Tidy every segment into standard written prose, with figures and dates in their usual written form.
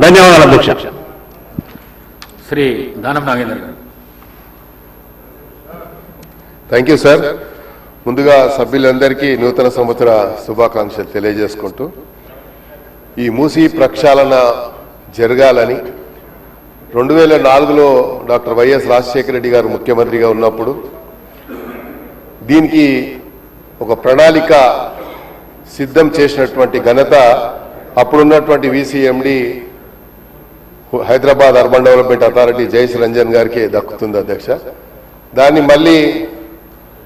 ధన్యవాదాలు అధ్యక్ష. శ్రీ దానం నాగేంద్ర గారు. Thank you sir. ముందుగా సభ్యులందరికీ నూతన సంవత్సర శుభాకాంక్షలు తెలియజేసుకుంటూ, ఈ మూసీ ప్రక్షాళన జరగాలని 2004లో డాక్టర్ వైఎస్ రాజశేఖర రెడ్డి గారు ముఖ్యమంత్రిగా ఉన్నప్పుడు దీనికి ఒక ప్రణాళిక సిద్ధం చేసినటువంటి ఘనత అప్పుడున్నటువంటి VCMD Hyderabad urban development authority Jayesh Ranjan గారికి దక్కుతుంది అధ్యక్ష. దాన్ని మళ్ళీ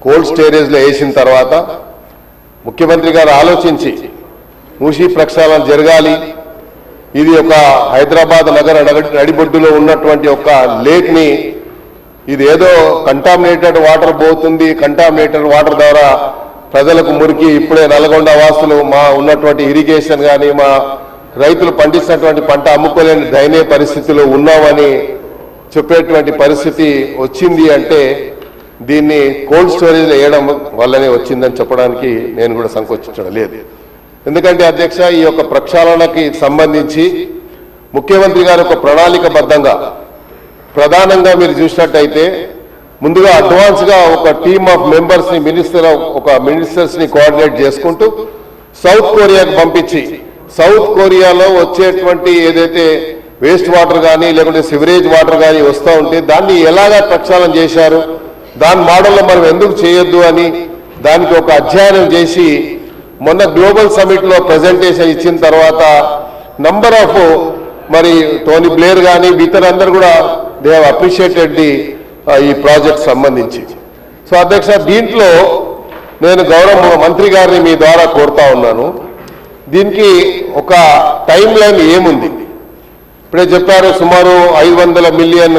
కోల్డ్ స్టోరేజ్లో వేసిన తర్వాత ముఖ్యమంత్రి గారు ఆలోచించి మూసీ ప్రక్షాళన జరగాలి, ఇది ఒక హైదరాబాద్ నగర నడిబొడ్డులో ఉన్నటువంటి ఒక లేక్ని, ఇది ఏదో కంటామినేటెడ్ వాటర్ పోతుంది, కంటామినేటెడ్ వాటర్ ద్వారా ప్రజలకు మురికి, ఇప్పుడే నల్గొండ వాసులు మా ఉన్నటువంటి ఇరిగేషన్ కానీ మా రైతులు పండించినటువంటి పంట అమ్ముకోలేని దయనీయ పరిస్థితిలో ఉన్నామని చెప్పేటువంటి పరిస్థితి వచ్చింది. అంటే దీన్ని కోల్డ్ స్టోరేజ్లో వేయడం వల్లనే వచ్చిందని చెప్పడానికి నేను కూడా సంకోచించడం లేదు. ఎందుకంటే అధ్యక్ష, ఈ యొక్క ప్రక్షాళనకి సంబంధించి ముఖ్యమంత్రి గారు ఒక ప్రణాళికబద్ధంగా ప్రధానంగా మీరు చూసినట్టయితే ముందుగా అడ్వాన్స్గా ఒక టీమ్ ఆఫ్ మెంబర్స్ని మినిస్టర్స్ని కోఆర్డినేట్ చేసుకుంటూ సౌత్ కొరియాకు పంపించి సౌత్ కొరియాలో వచ్చేటువంటి ఏదైతే వేస్ట్ వాటర్ కానీ లేకుంటే సివరేజ్ వాటర్ కానీ వస్తూ ఉంటే దాన్ని ఎలాగా ప్రక్షాళన చేశారు, దాని మోడల్లో మనం ఎందుకు చేయొద్దు అని దానికి ఒక అధ్యయనం చేసి మొన్న గ్లోబల్ సమిట్లో ప్రజెంటేషన్ ఇచ్చిన తర్వాత నంబర్ ఆఫ్ మరి టోనీ బ్లేర్ కానీ ఇతరులందరూ కూడా దే హ్యావ్ అప్రిషియేటెడ్ ఈ ప్రాజెక్ట్ సంబంధించి. సో అధ్యక్ష, దీంట్లో నేను గౌరవ మంత్రి గారిని మీ ద్వారా కోరుతా ఉన్నాను, దీనికి ఒక టైం లైన్ ఏముంది? ఇప్పుడే చెప్పారు సుమారు $500 మిలియన్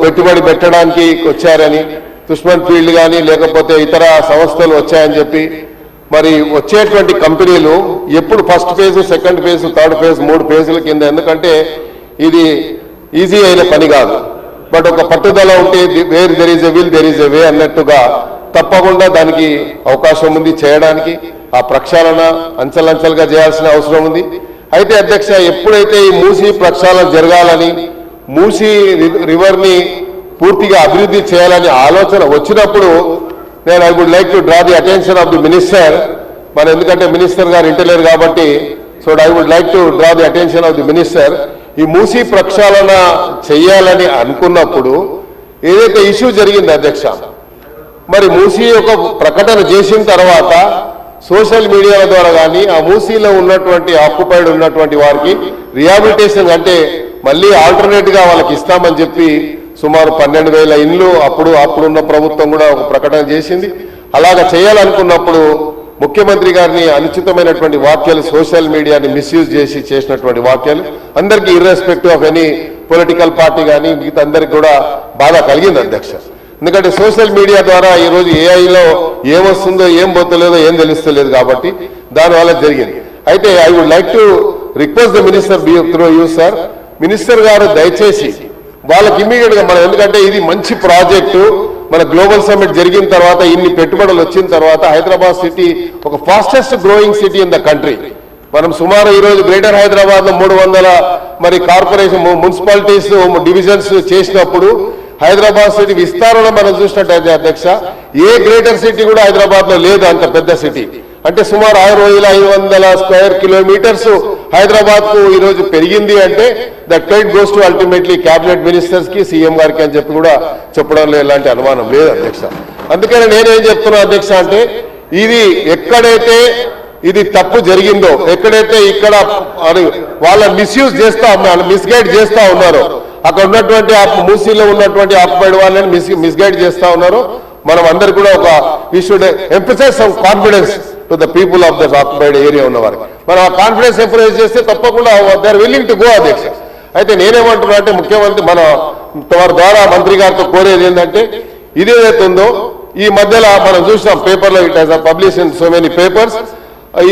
పెట్టుబడి పెట్టడానికి వచ్చారని, దుష్మన్ ఫీల్డ్ కానీ లేకపోతే ఇతర సంస్థలు వచ్చాయని చెప్పి. మరి వచ్చేటువంటి కంపెనీలు ఎప్పుడు first phase, second phase, third phase, 3 ఫేజుల కింద, ఎందుకంటే ఇది ఈజీ అయిన పని కాదు. బట్ ఒక పట్టుదల ఉంటే where there is a will there is a way అన్నట్టుగా తప్పకుండా దానికి అవకాశం ఉంది చేయడానికి. ఆ ప్రక్షాళన అంచెలంచెలుగా చేయాల్సిన అవసరం ఉంది. అయితే అధ్యక్ష, ఎప్పుడైతే ఈ మూసీ ప్రక్షాళన జరగాలని, మూసీ రివర్ని పూర్తిగా అభివృద్ధి చేయాలని ఆలోచన వచ్చినప్పుడు నేను I would like to draw the attention of the minister. మన ఎందుకంటే మినిస్టర్ గారు ఇంటలేరు కాబట్టి, so I would like to draw the attention of the minister. ఈ మూసీ ప్రక్షాళన చేయాలని అనుకున్నప్పుడు ఏదైతే ఇష్యూ జరిగింది అధ్యక్ష, మరి మూసీ ఒక ప్రకటన చేసిన తర్వాత సోషల్ మీడియాల ద్వారా కానీ ఆ మూసీలో ఉన్నటువంటి ఆక్యుపైడ్ ఉన్నటువంటి వారికి రిహాబిలిటేషన్ అంటే మళ్ళీ ఆల్టర్నేట్గా వాళ్ళకి ఇస్తామని చెప్పి సుమారు 12,000 ఇండ్లు అప్పుడున్న ప్రభుత్వం కూడా ఒక ప్రకటన చేసింది. అలాగా చేయాలనుకున్నప్పుడు ముఖ్యమంత్రి గారిని అనుచితమైనటువంటి వ్యాఖ్యలు, సోషల్ మీడియాని మిస్యూజ్ చేసి చేసినటువంటి వ్యాఖ్యలు అందరికీ irrespective of any political party కానీ మిగతా అందరికీ కూడా బాధ కలిగింది అధ్యక్ష. ఎందుకంటే సోషల్ మీడియా ద్వారా ఈరోజు ఏఐలో ఏమొస్తుందో ఏం పోతలేదో ఏం తెలుస్తలేదు కాబట్టి దానివల్ల జరిగింది. అయితే I would like to request the minister through you sir, minister గారు దయచేసి వాళ్ళకి ఇమ్మీడియట్గా మనం, ఎందుకంటే ఇది మంచి ప్రాజెక్టు, మన గ్లోబల్ సమ్మిట్ జరిగిన తర్వాత ఇన్ని పెట్టుబడులు వచ్చిన తర్వాత హైదరాబాద్ సిటీ ఒక fastest growing city in the country. మనం సుమారు ఈరోజు గ్రేటర్ హైదరాబాద్ లో 300 మరి కార్పొరేషన్ మున్సిపాలిటీస్ డివిజన్స్ చేసినప్పుడు హైదరాబాద్ సిటీ విస్తారణ మనం చూసినట్టయితే అధ్యక్ష, ఏ గ్రేటర్ సిటీ కూడా హైదరాబాద్ లో లేదు అంత పెద్ద సిటీ. అంటే సుమారు 6,500 స్క్వేర్ కిలోమీటర్స్ హైదరాబాద్ కు ఈరోజు పెరిగింది. అంటే that credit goes to ultimately cabinet ministers కి, సీఎం గారికి అని చెప్పి కూడా చెప్పడంలో ఎలాంటి అనుమానం లేదు అధ్యక్ష. అందుకని నేనేం చెప్తున్నా అధ్యక్ష అంటే, ఇది ఎక్కడైతే ఇది తప్పు జరిగిందో, ఎక్కడైతే ఇక్కడ వాళ్ళ మిస్యూజ్ మిస్గైడ్ చేస్తా ఉన్నారో, అక్కడ ఉన్నటువంటి మూసీలో ఉన్నటువంటి ఆక్యుపైడ్ వాళ్ళని మిస్గైడ్ చేస్తా ఉన్నారు. మనం అందరు కూడా ఒక we should emphasize some confidence to the people of the occupied area ఉన్నవారు. మనం ఆ కాన్ఫిడెన్స్ ఎంఫసైజ్ చేస్తే తప్పకుండా they are willing to go అధ్యక్ష. అయితే నేనేమంటున్నా అంటే, ముఖ్యమంత్రి మన వారి ద్వారా మంత్రి గారితో కోరేది ఏంటంటే, ఇదేదైతే ఉందో ఈ మధ్యలో మనం చూసాం పేపర్లో, it has publish in so many papers,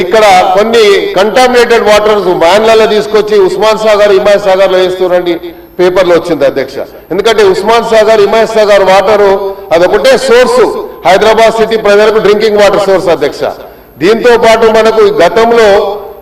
ఇక్కడ కొన్ని కంటామినేటెడ్ వాటర్స్ వ్యాన్లలో తీసుకొచ్చి ఉస్మాన్ సాగర్, హిమాయత్ సాగర్ లో వేస్తున్నారండి పేపర్లో వచ్చింది అధ్యక్ష. ఎందుకంటే ఉస్మాన్ సాగర్, హిమాయత్ సాగర్ వాటరు అదొకటే సోర్సు హైదరాబాద్ సిటీ ప్రజలకు డ్రింకింగ్ వాటర్ సోర్స్ అధ్యక్ష. దీంతో పాటు మనకు గతంలో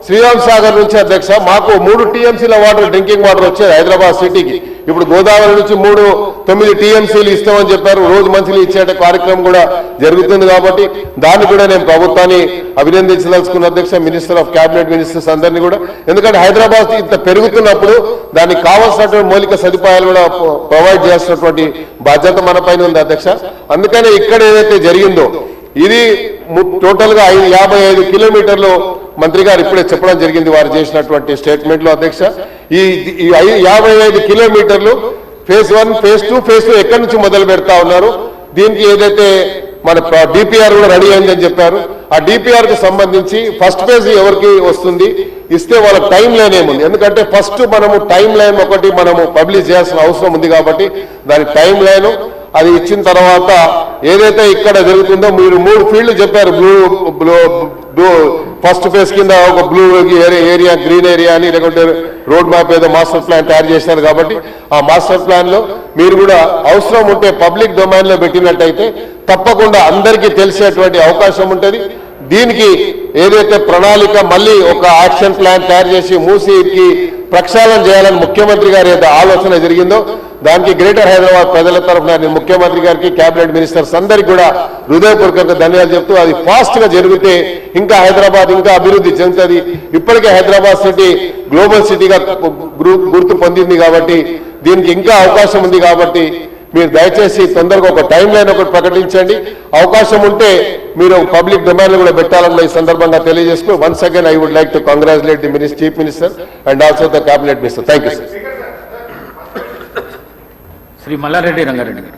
శ్రీరామ్ సాగర్ నుంచి అధ్యక్ష మాకు 3 టీఎంసీల వాటర్ డ్రింకింగ్ వాటర్ వచ్చేది హైదరాబాద్ సిటీకి. ఇప్పుడు గోదావరి నుంచి 9 టీఎంసీలు ఇస్తామని చెప్పారు. రోజు మంత్లీ ఇచ్చే కార్యక్రమం కూడా జరుగుతుంది కాబట్టి దాన్ని కూడా నేను ప్రభుత్వాన్ని అభినందించదలుచుకున్న అధ్యక్ష, మినిస్టర్ ఆఫ్ క్యాబినెట్ మినిస్టర్స్ అందరినీ కూడా. ఎందుకంటే హైదరాబాద్ ఇంత పెరుగుతున్నప్పుడు దానికి కావాల్సినటువంటి మౌలిక సదుపాయాలు కూడా ప్రొవైడ్ చేస్తున్నటువంటి బాధ్యత మన పైన ఉంది అధ్యక్ష. అందుకనే ఇక్కడ ఏదైతే జరిగిందో ఇది టోటల్ గా 55 కిలోమీటర్లు మంత్రి గారు ఇప్పుడే చెప్పడం జరిగింది వారు చేసినటువంటి స్టేట్మెంట్ లో అధ్యక్ష. ఈ 55 కిలోమీటర్లు ఫేజ్ 1, ఫేజ్ 2, ఫేజ్ 3 ఎక్కడి నుంచి మొదలు పెడతా ఉన్నారు. దీనికి ఏదైతే మన డిపిఆర్ కూడా రెడీ అయిందని చెప్పారు. ఆ డిపిఆర్ కు సంబంధించి ఫస్ట్ ఫేజ్ ఎవరికి వస్తుంది, ఇస్తే వాళ్ళ టైం లైన్ ఏముంది. ఎందుకంటే ఫస్ట్ మనము టైం లైన్ ఒకటి మనము పబ్లిష్ చేయాల్సిన అవసరం ఉంది కాబట్టి దాని టైం లైన్ అది ఇచ్చిన తర్వాత ఏదైతే ఇక్కడ జరుగుతుందో మీరు 3 ఫీల్డ్ చెప్పారు. బ్లూ ఫస్ట్ ఫేజ్ కింద ఒక బ్లూ ఏరియా, గ్రీన్ ఏరియా అని, లేకుంటే రోడ్ మ్యాప్ ఏదో మాస్టర్ ప్లాన్ తయారు చేశారు కాబట్టి ఆ మాస్టర్ ప్లాన్ లో మీరు కూడా అవసరం ఉంటే పబ్లిక్ డొమైన్ లో పెట్టినట్టయితే తప్పకుండా అందరికీ తెలిసేటువంటి అవకాశం ఉంటుంది. దీనికి ఏదైతే ప్రణాళిక మళ్ళీ ఒక యాక్షన్ ప్లాన్ తయారు చేసి మూసీకి ప్రక్షాళన చేయాలని ముఖ్యమంత్రి గారి ఏదో ఆలోచన జరిగిందో దానికి గ్రేటర్ హైదరాబాద్ ప్రజల తరఫున నేను ముఖ్యమంత్రి గారికి, క్యాబినెట్ మినిస్టర్స్ అందరికీ కూడా హృదయపూర్వకంగా ధన్యవాదాలు చెప్తూ అది ఫాస్ట్ గా జరిగితే ఇంకా హైదరాబాద్ ఇంకా అభివృద్ధి చెందుతుంది. ఇప్పటికే హైదరాబాద్ సిటీ గ్లోబల్ సిటీగా గుర్తు పొందింది కాబట్టి దీనికి ఇంకా అవకాశం ఉంది కాబట్టి మీరు దయచేసి తొందరగా ఒక టైం లైన్ ఒకటి ప్రకటించండి. అవకాశం ఉంటే మీరు పబ్లిక్ డొమైన్ కూడా పెట్టాలని ఈ సందర్భంగా తెలియజేస్తూ once again I would like to congratulate the chief minister and also the cabinet minister. Thank you sir. Shri Mallareddy Rangareddy గారు.